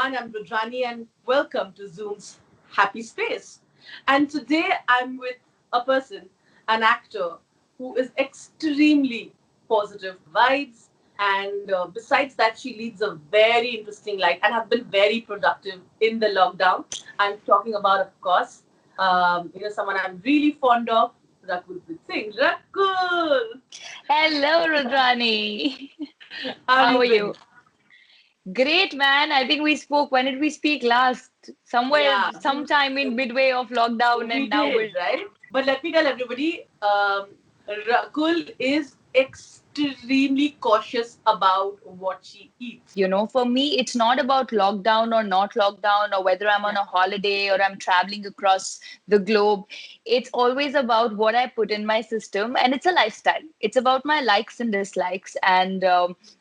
everyone. I'm Rudrani and welcome to Zoom's Happy Space. And today I'm with a person, an actor, who is extremely positive vibes. And besides that, she leads a very interesting life and has been very productive in the lockdown. I'm talking about, of course, someone I'm really fond of, Rakul Preet Singh. Rakul! Hello, Rudrani. How have How you are been? you? Great, man. I think we spoke. When did we speak last? Somewhere, Yeah, sometime in midway of lockdown, we and now did, we're right? But let me tell everybody, Rakul is extremely cautious about what she eats. For me, it's not about lockdown or not lockdown or whether I'm Yeah. on a holiday or I'm traveling across the globe. It's always about what I put in my system, and it's a lifestyle. It's about my likes and dislikes. And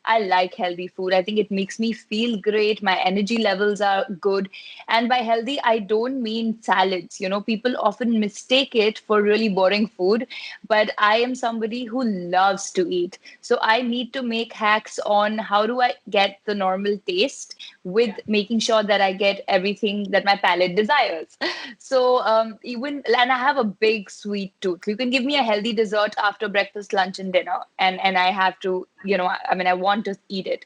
I like healthy food. I think it makes me feel great. My energy levels are good. And by healthy, I don't mean salads. People often mistake it for really boring food, but I am somebody who loves to eat. So I need to make hacks on how do I get the normal taste with Yeah. making sure that I get everything that my palate desires. So and I have a big sweet tooth. You can give me a healthy dessert after breakfast, lunch, and dinner, and I have to, I want to eat it.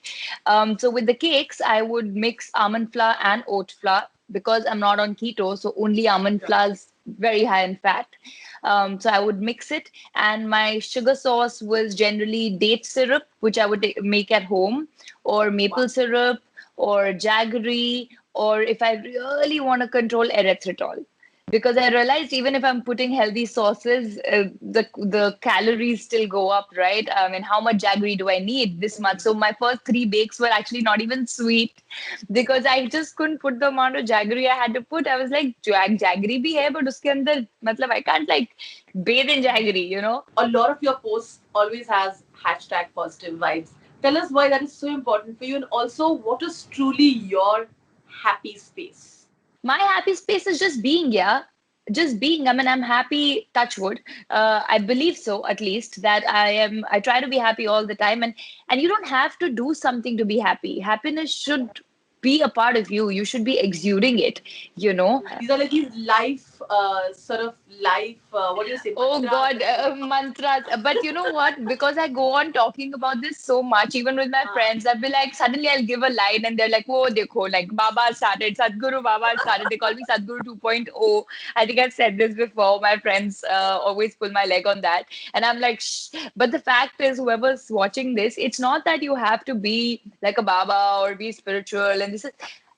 So with the cakes, I would mix almond flour and oat flour because I'm not on keto, so only almond Sure. flour is very high in fat. So I would mix it, and my sugar sauce was generally date syrup, which I would make at home, or Wow. maple syrup, or jaggery, or if I really want to control erythritol. Because I realized even if I'm putting healthy sauces, the calories still go up, right? I mean, how much jaggery do I need this much? So my first three bakes were actually not even sweet because I just couldn't put the amount of jaggery I had to put. I was like, jaggery bhi hai, but uske andar, matlab, I can't like bathe in jaggery. A lot of your posts always has hashtag positive vibes. Tell us why that is so important for you and also what is truly your happy space. My happy space is just being, yeah. Just being. I mean, I'm happy, touch wood. I believe so, at least, that I try to be happy all the time. And you don't have to do something to be happy. Happiness should be a part of you. You should be exuding it, you know. These are like these life, what do you say, Oh mantras God, that you have. mantras. But you know what? Because I go on talking about this so much, even with my Uh, friends, I'll be like, suddenly I'll give a line and they're like, oh, dekho, like Baba started, Sadhguru Baba started. They call me Sadhguru 2.0. I think I've said this before. My friends always pull my leg on that. And I'm like, shh. But the fact is, whoever's watching this, it's not that you have to be like a Baba or be spiritual.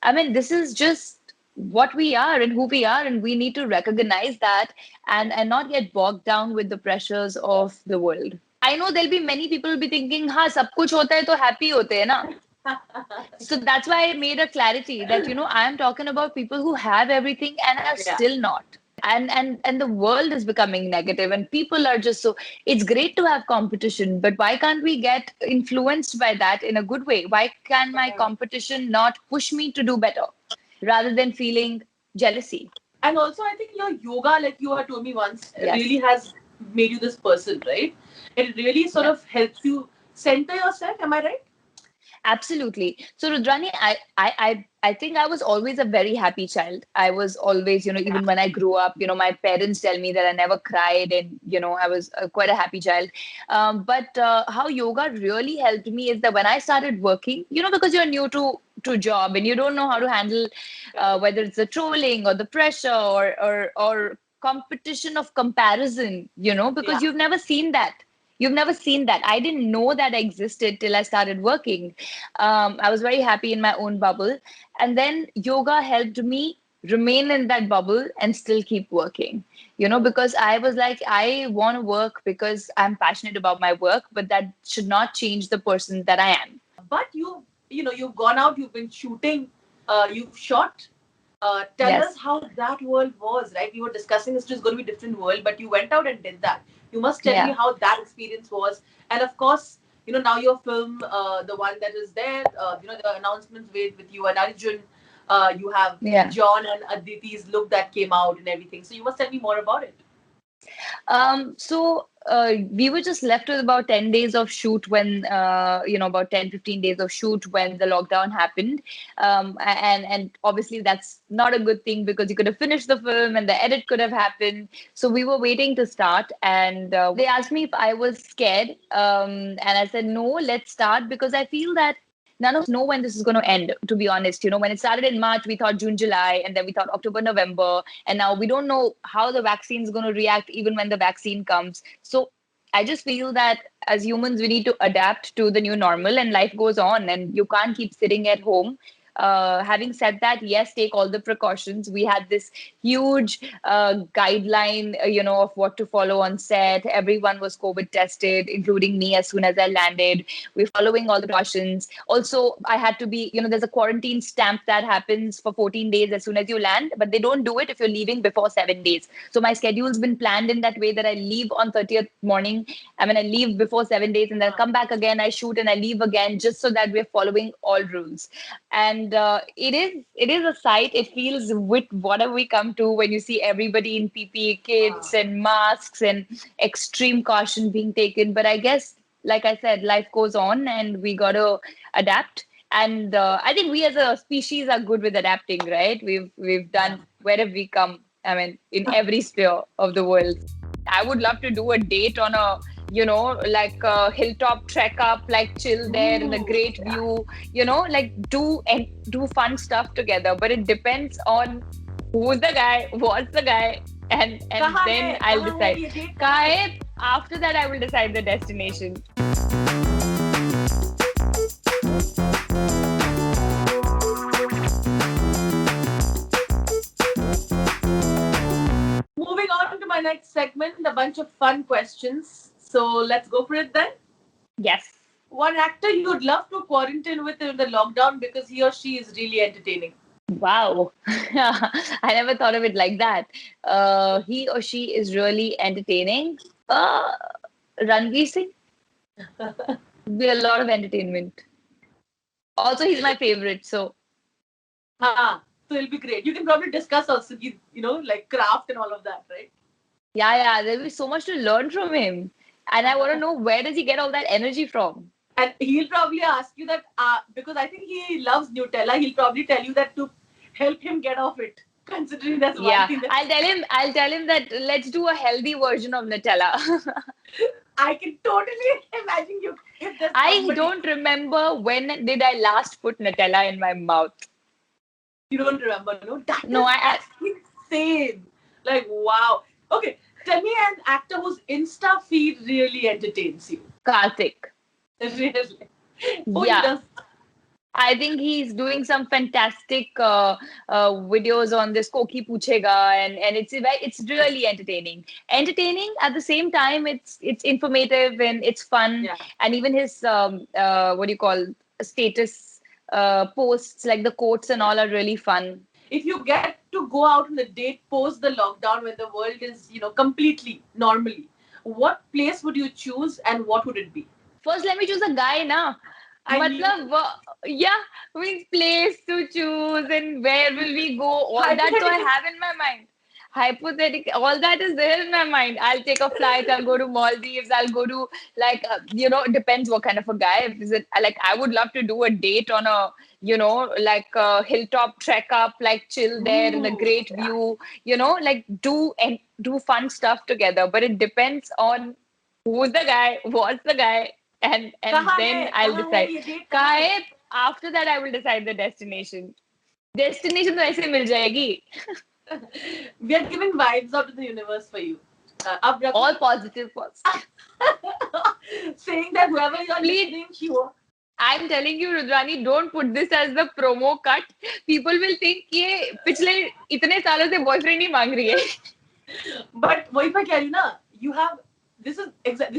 And this is just what we are and who we are. And we need to recognize that and not get bogged down with the pressures of the world. I know there'll be many people will be thinking, "Ha, sab kuch hota hai to happy hote hai na." So that's why I made a clarity that I am talking about people who have everything and are yeah. still not. And the world is becoming negative and people are just so it's great to have competition, but why can't we get influenced by that in a good way? Why can my competition not push me to do better rather than feeling jealousy? And also, I think your yoga, like you had told me once, really Yes. has made you this person, right? It really sort Yeah. of helps you center yourself. Am I right? Absolutely. So Rudrani, I think I was always a very happy child. I was always, even when I grew up, my parents tell me that I never cried, and I was quite a happy child. But how yoga really helped me is that when I started working, because you're new to job and you don't know how to handle Correct. whether it's the trolling or the pressure or competition of comparison, Yeah. because you've never seen that. You've never seen that. I didn't know that existed till I started working. I was very happy in my own bubble. And then yoga helped me remain in that bubble and still keep working, because I was like, I want to work because I'm passionate about my work, but that should not change the person that I am. But you've gone out, you've been shooting, you've shot. Tell us Yes. how that world was, right? We were discussing it's just going to be a different world, but you went out and did that. You must tell me Yeah. how that experience was. And of course, now your film, the one that is there, the announcements with you and Arjun, you have Yeah. John and Aditi's look that came out and everything. So you must tell me more about it. We were just left with about 10 days of shoot when, about 10, 15 days of shoot when the lockdown happened. And obviously that's not a good thing because you could have finished the film and the edit could have happened. So we were waiting to start, and they asked me if I was scared. And I said, no, let's start, because I feel that none of us know when this is going to end, to be honest. When it started in March, we thought June, July, and then we thought October, November. And now we don't know how the vaccine is going to react even when the vaccine comes. So I just feel that as humans, we need to adapt to the new normal, and life goes on, and you can't keep sitting at home. Having said that, yes, take all the precautions. We had this huge guideline, of what to follow on set. Everyone was COVID tested, including me as soon as I landed. We're following all the precautions. Also, I had to be, there's a quarantine stamp that happens for 14 days as soon as you land, but they don't do it if you're leaving before 7 days. So my schedule's been planned in that way that I leave on 30th morning. I mean, I leave before 7 days and then I come back again, I shoot and I leave again, just so that we're following all rules. And it is a sight. It feels with whatever we come to when you see everybody in PPE kits and masks and extreme caution being taken. But I guess, like I said, life goes on and we got to adapt. And I think we as a species are good with adapting, right? We've done wherever we come. I mean, in every sphere of the world. I would love to do a date on a, like a hilltop trek up, like chill there in a great view, like do fun stuff together. But it depends on who's the guy, what's the guy, and then I'll decide. Kahe, after that, I will decide the destination. Moving on to my next segment, a bunch of fun questions. So let's go for it then. Yes. One actor you would love to quarantine with in the lockdown because he or she is really entertaining. Wow. I never thought of it like that. He or she is really entertaining. Ranveer Singh be a lot of entertainment. Also, he's my favorite. So, So it'll be great. You can probably discuss also, like craft and all of that, right? yeah, there'll be so much to learn from him. And I want to know, where does he get all that energy from? And he'll probably ask you that, because I think he loves Nutella, he'll probably tell you that to help him get off it. Considering that's one thing that I'll tell him that let's do a healthy version of Nutella. I can totally imagine you. If there's I don't remember when did I last put Nutella in my mouth. You don't remember, no? That's insane. Like, wow. Okay, tell me an actor whose Insta feed really entertains you. Karthik. Really? Yeah. He does. I think he's doing some fantastic videos on this Koki Puchega, and it's really entertaining. Entertaining at the same time, it's informative and it's fun. Yeah. And even his what do you call, status posts, like the quotes and all, are really fun. If you get to go out on a date post the lockdown when the world is, completely normally, what place would you choose and what would it be? First, let me choose a guy now. Yeah, means place to choose and where will we go. All that so I have in my mind. Hypothetical, all that is there in my mind. I'll take a flight, I'll go to Maldives, I'll go to, like, it depends what kind of a guy. Is it like, I would love to do a date on a, like a hilltop trek up, like chill there in a great view, like do fun stuff together. But it depends on who's the guy, what's the guy, and then I'll decide. After that, I will decide the destination. Destination तो ऐसे मिल जाएगी. We are giving vibes out to the universe for you. All positive. Saying that whoever you're listening, I'm telling you, Rudrani, don't put this as the promo cut. People will think ये पिछले इतने सालों से boyfriend ही मांग रही है. But वही पर कह रही ना, you have this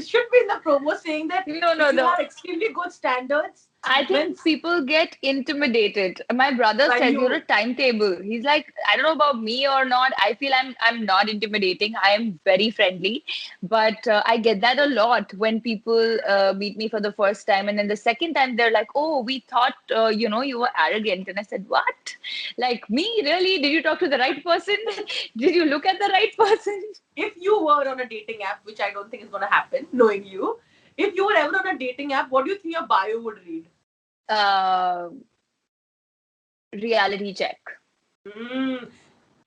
should be in the promo saying that you have extremely good standards. I think When people get intimidated. My brother by says you're a you, timetable. He's like, I don't know about me or not. I feel I'm not intimidating. I am very friendly, but I get that a lot when people meet me for the first time, and then the second time they're like, "Oh, we thought you were arrogant," and I said, "What? Like me? Really? Did you talk to the right person? Did you look at the right person?" if you were on a dating app, which I don't think is going to happen, knowing you, if you were ever on a dating app, what do you think your bio would read? Uh, reality check. Mm.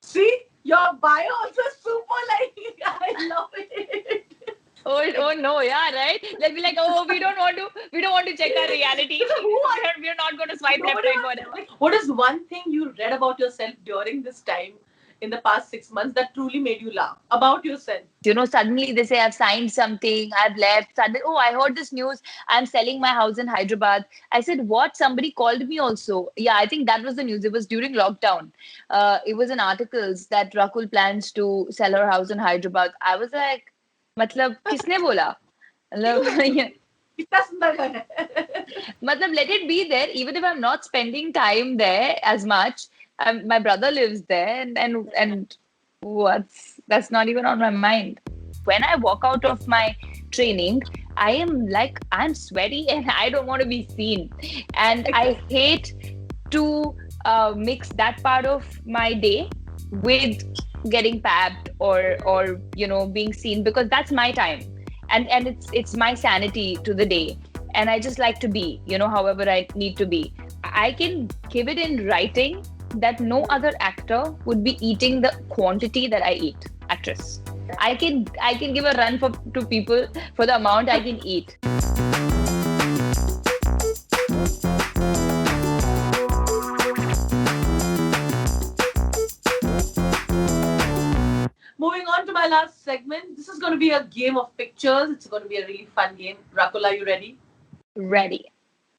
See, your bio also super like I love it. Oh no, yeah, right. They'll be like, oh, we don't want to check our reality. Who are We're not going to swipe left, nobody right, wants whatever. like what is one thing you read about yourself during this time in the past 6 months that truly made you laugh about yourself? Suddenly they say I've signed something, I've left. Suddenly, oh, I heard this news. I'm selling my house in Hyderabad. I said, what? Somebody called me also. Yeah, I think that was the news. It was during lockdown. It was in articles that Rakul plans to sell her house in Hyderabad. I was like, मतलब किसने बोला? क्यों मतलब कितना सुंदर घर है Matlab, let it be there, even if I'm not spending time there as much. My brother lives there, and what's that's not even on my mind. When I walk out of my training, I am like I'm sweaty and I don't want to be seen, and I exactly. hate to mix that part of my day with getting pabbed or being seen because that's my time and it's my sanity to the day and I just like to be however I need to be. I can give it in writing that no other actor would be eating the quantity that I eat. Actress, I can give a run for to people for the amount I can eat. Moving on to my last segment. This is going to be a game of pictures. It's going to be a really fun game. Rakul, are you ready? Ready.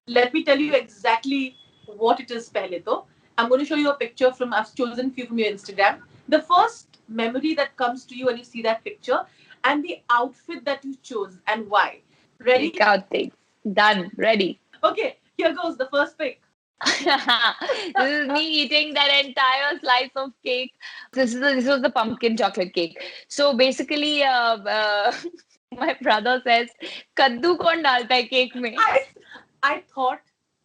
Let me tell you exactly what it is pehle to. I'm going to show you a picture from, I've chosen few from your Instagram. The first memory that comes to you when you see that picture and the outfit that you chose and why. Pick Ready? out things. Done. Ready. Okay, here goes the first pick. This is me eating that entire slice of cake. This was the pumpkin chocolate cake. So basically, my brother says, "Kaddu kaun dalta hai cake mein?" I, I thought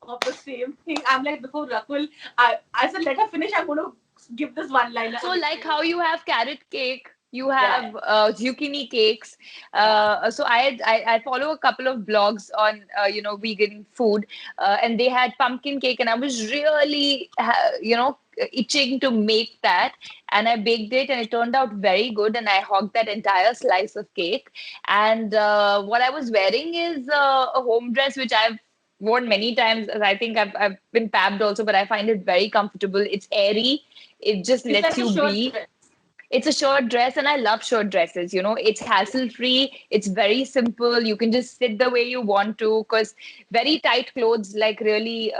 of the same thing. I'm like, before Rakul, I said, let her finish. I'm going to give this one liner. So, like how you have carrot cake, you Yeah, have zucchini cakes. yeah. So I follow a couple of blogs on vegan food, and they had pumpkin cake, and I was really itching to make that, and I baked it, and it turned out very good, and I hogged that entire slice of cake. And what I was wearing is a home dress, which I've worn many times. I think I've been pabbed also, but I find it very comfortable. It's airy, it just It's lets like a you shirt be. dress. It's a short dress and I love short dresses. It's hassle free, it's very simple, you can just sit the way you want to because very tight clothes like really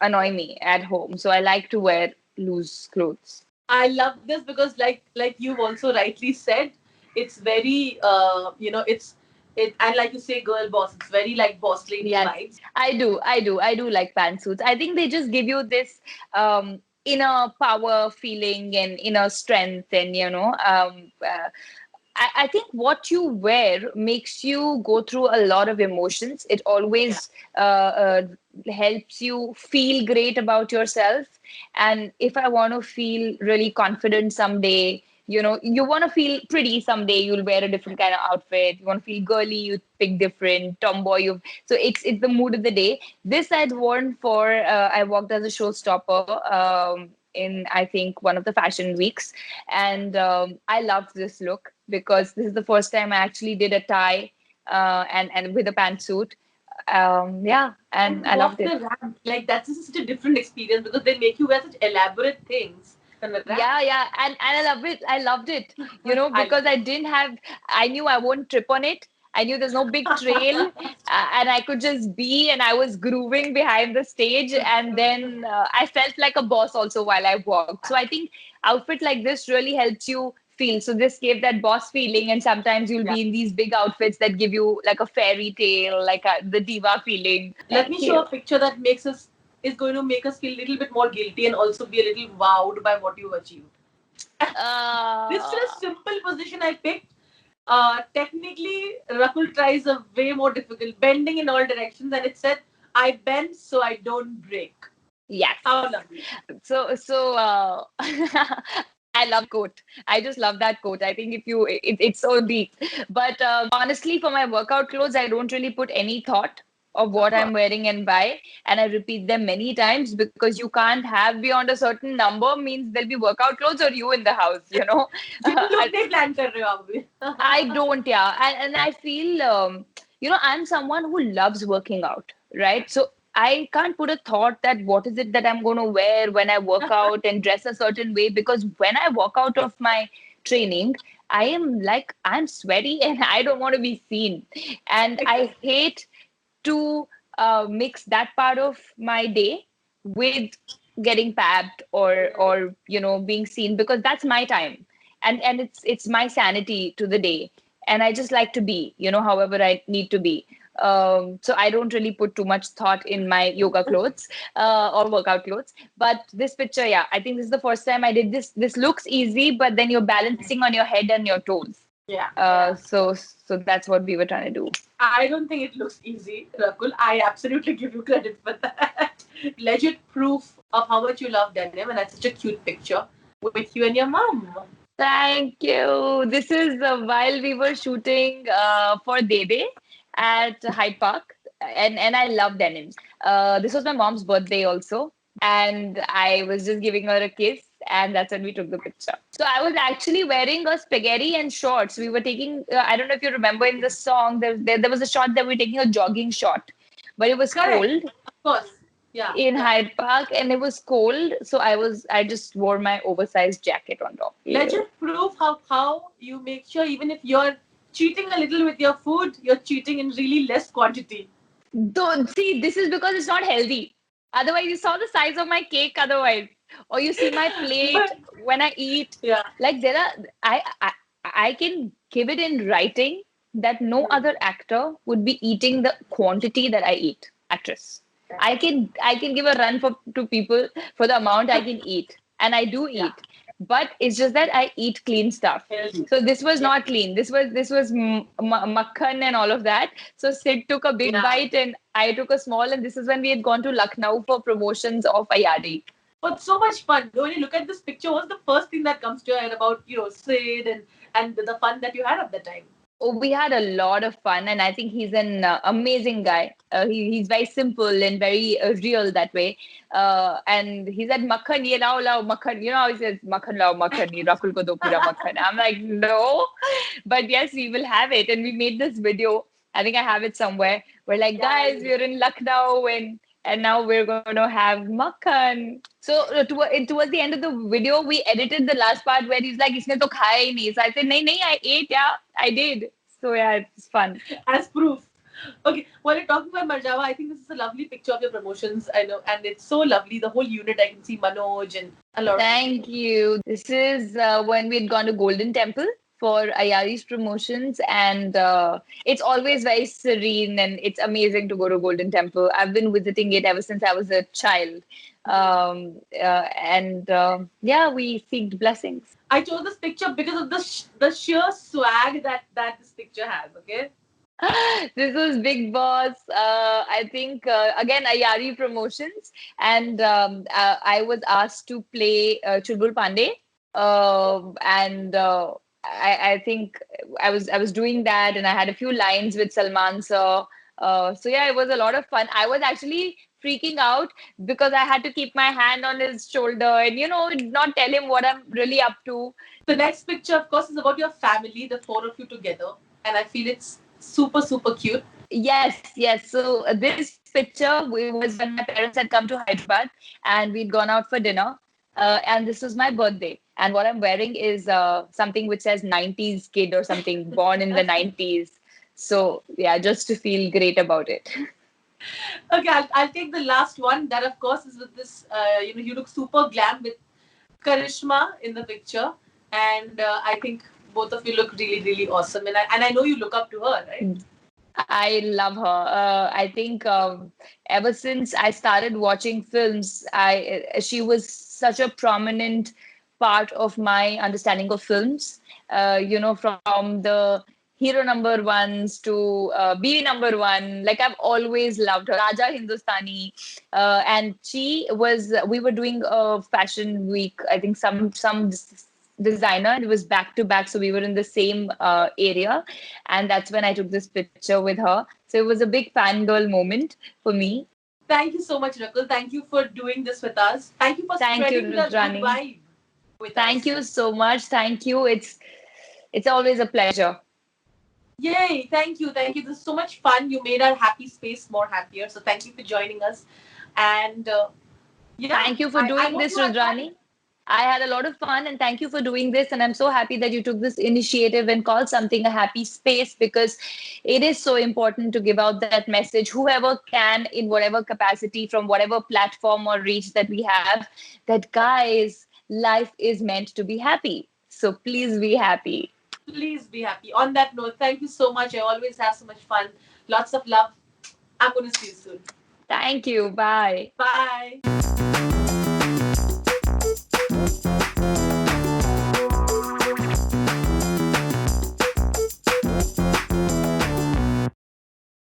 annoy me at home, so I like to wear loose clothes. I love this because, like you've also rightly said, it's very, it's it, and like you say, girl boss. It's very like boss lady Yes, vibes. I do like pantsuits. I think they just give you this inner power feeling and inner strength and I think what you wear makes you go through a lot of emotions. It Yeah, always helps you feel great about yourself. And if I want to feel really confident someday, you want to feel pretty someday, you'll wear a different kind of outfit. You want to feel girly, you pick different tomboy. So it's the mood of the day. This I'd worn for I worked as a showstopper in I think one of the fashion weeks, and I loved this look because this is the first time I actually did a tie and with a pantsuit. Yeah, and and to I loved walk it. the ramp, like that's just such a different experience because they make you wear such elaborate things on the ramp. Yeah, and I love it. I loved it, I because love I didn't have. I knew I won't trip on it. I knew there's no big trail, and I could just be, and I was grooving behind the stage, and then I felt like a boss also while I walked. So I think outfit like this really helps you feel. So this gave that boss feeling, and sometimes you'll Yeah. be in these big outfits that give you like a fairy tale, like the diva feeling. Let me Thank show you. a picture that makes us is going to make us feel a little bit more guilty and also be a little wowed by what you've achieved. This is a Uh, simple position I picked. Technically, Rakul tries a way more difficult, bending in all directions, and it said, "I bend so I don't break." yes. How lovely! So I love that quote. I just love that quote. I think if you it's so deep. But honestly, for my workout clothes, I don't really put any thought of Of what course, I'm wearing and why, and I repeat them many times because you can't have beyond a certain number means there'll be workout clothes or you in the house, you know. Gym लोग नहीं plan कर रहे हो आप भी. I don't, yeah. And I feel, I'm someone who loves working out, right? So I can't put a thought that what is it that I'm going to wear when I work out and dress a certain way, because when I walk out of my training, I am like, I'm sweaty and I don't want to be seen. And I Exactly. hate to mix that part of my day with getting pabbed or being seen, because that's my time, and it's my sanity to the day, and I just like to be however I need to be. So I don't really put too much thought in my yoga clothes or workout clothes. But this picture, yeah, I think this is the first time I did this. This looks easy, but then you're balancing on your head and your toes. Yeah. So that's what we were trying to do. I don't think it looks easy, Rakul. I absolutely give you credit for that. Legit proof of how much you love denim, and that's such a cute picture with you and your mom. Thank you. This is while we were shooting for Dede at Hyde Park, and I love denim. This was my mom's birthday also, and I was just giving her a kiss, and that's when we took the picture. So I was actually wearing a spaghetti and shorts. We were taking. I don't know if you remember in the song. There was a shot that we were taking a jogging shot, but it was Correct. cold Of course. Yeah. in Yeah. Hyde Park, and it was cold, so I just wore my oversized jacket on top. Yeah. Legit proof how you make sure even if you're cheating a little with your food, you're cheating in really less quantity. Don't see, this is because it's not healthy. Otherwise, you saw the size of my cake, otherwise, or you see my plate But when I eat. yeah. Like there are, I can give it in writing that no Hmm. other actor would be eating the quantity that I eat. Actress, I can give a run for to people for the amount I can eat, and I do Yeah. eat. But it's just that I eat clean stuff. Healthy. So this was Yeah. not clean. This was makhan and all of that. So Sid took a big Yeah. bite and I took a small, and this is when we had gone to Lucknow for promotions of Ayadi. But so much fun. When you look at this picture, what's the first thing that comes to your head about Sid and the fun that you had at the time? Oh, we had a lot of fun, and I think he's an amazing guy. He's very simple and very real that way. And he said, "Makhan, ye lao makhan." You know how he says, "Makhan lao makhan, ye Rakul ko do pura makhan." I'm like, no, but yes, we will have it. And we made this video. I think I have it somewhere. We're like, Yeah, guys, you did. we're in Lucknow, and now we're going to have makhan. So towards the end of the video, we edited the last part where he's like, "Isne to khaya hi nahi." So I said, "Nahi, nahi, I ate, yeah, I did." So yeah, it's fun. As proof. Okay, while you're talking about Marjava, I think this is a lovely picture of your promotions. I know, and it's so lovely. The whole unit, I can see Manoj and a lot of people. Thank you. This is when we had gone to Golden Temple for Ayari's promotions, and it's always very serene, and it's amazing to go to Golden Temple. I've been visiting it ever since I was a child. And yeah, we seeked blessings. I chose this picture because of the sheer swag that this picture has. Okay. This was Big Boss. I think again Ayari Promotions, and I was asked to play Chulbul Pandey, and I think I was doing that, and I had a few lines with Salman sir. So yeah, it was a lot of fun. I was actually freaking out because I had to keep my hand on his shoulder and not tell him what I'm really up to. The next picture, of course, is about your family, the four of you together, and I feel it's super super cute. Yes, yes. So this picture was when my parents had come to Hyderabad and we'd gone out for dinner. And this was my birthday. And what I'm wearing is something which says 90s kid or something, born in the 90s. So yeah, just to feel great about it. Okay, I'll take the last one. That, of course, is with this. You look super glam with Karisma in the picture. and I think both of you look really, really awesome. And I know you look up to her, right? I love her. I think ever since I started watching films, I she was such a prominent part of my understanding of films. From the hero number ones to BB number one. Like I've always loved her. Raja Hindustani, and she was. We were doing a fashion week. I think some designer, and it was back to back, so we were in the same area, and that's when I took this picture with her. So it was a big fangirl moment for me. Thank you so much, Rakul. Thank you for doing this with us. Thank you for Thank you, spreading the good Rudrani. vibe with Thank us. you so much. Thank you. It's always a pleasure. Yay! Thank you. Thank you. This is so much fun. You made our happy space more happier. So thank you for joining us. And yeah, Thank you for I doing hope this, you had fun. Rudrani. I had a lot of fun, and thank you for doing this. And I'm so happy that you took this initiative and called something a happy space, because it is so important to give out that message, whoever can, in whatever capacity, from whatever platform or reach that we have, that guys, life is meant to be happy. So please be happy. Please be happy. On that note, thank you so much. I always have so much fun. Lots of love. I'm going to see you soon. Thank you. Bye. Bye.